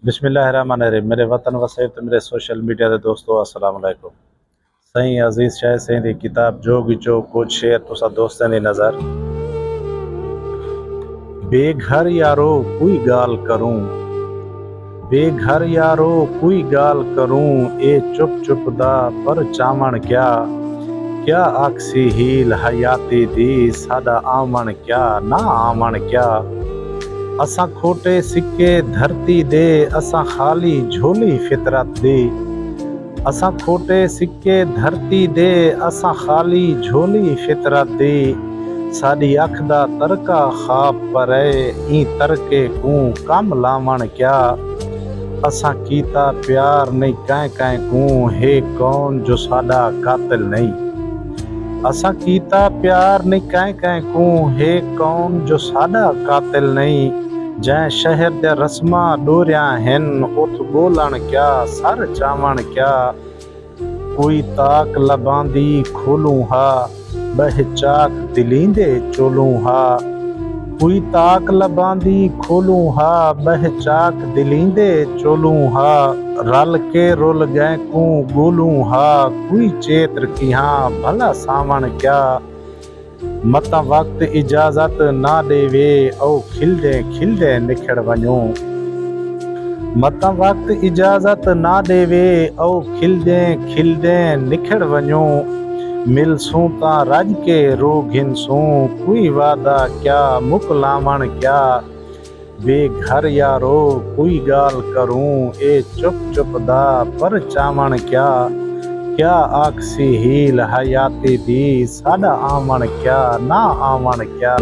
बिस्मिल्लाहिर्रहमानिर्रहीम। मेरे वतन वसैब तो मेरे सोशल मीडिया के दोस्तों अस्सलाम वालेकुम। सही अजीज शाह सही दी किताब जोगी जो कुछ शेयर तुसा दोस्तों की नज़र बेघर यारो कोई गाल करूं, बेघर यारो कोई गाल करूं, ए चुप चुप दा पर चावण क्या, क्या आखसी हील हयाती दी सादा आमण क्या ना आमण क्या। असा खोटे सिक्के धरती दे असा खाली झोली फितरत दी, असा खोटे सिक्के धरती दे असा खाली झोली फितरत दी। साडी अख दा तरका खाब परे ई तरके कू कम लावण क्या। असा कीता प्यार नहीं कै कै कू हे कौन जो साडा कातिल नहीं। असा कीता प्यार नहीं कै कै कू हे कौन जो साडा कातिल नहीं। जै शहर दे रस्मा डोरिया हन उथ बोलण क्या सर चावण क्या। कोई ताक लबांदी खोलूं हा बह चाक दिलींदे चोलूं हा। कोई ताक लबांदी खोलूं हा बह चाक दिलींदे चोलूं हा। रल के रुल गए कू गोलूं हा कोई चेत्र किहा भला सावण क्या। मता वक्त इजाजत ना देवे ओ खिलदे निखड़ वञो। मता वक्त इजाजत ना देवे ओ खिलदे निखड़ वञो। मिलसूं ता रज के रो घिनसूं कोई वादा क्या मुकलावण क्या। बेघर यारो कोई गाल करूं ए चुप चुप दा पर चावण क्या। क्या आखसी हील हयाती दी साडा आवण क्या ना आवण क्या।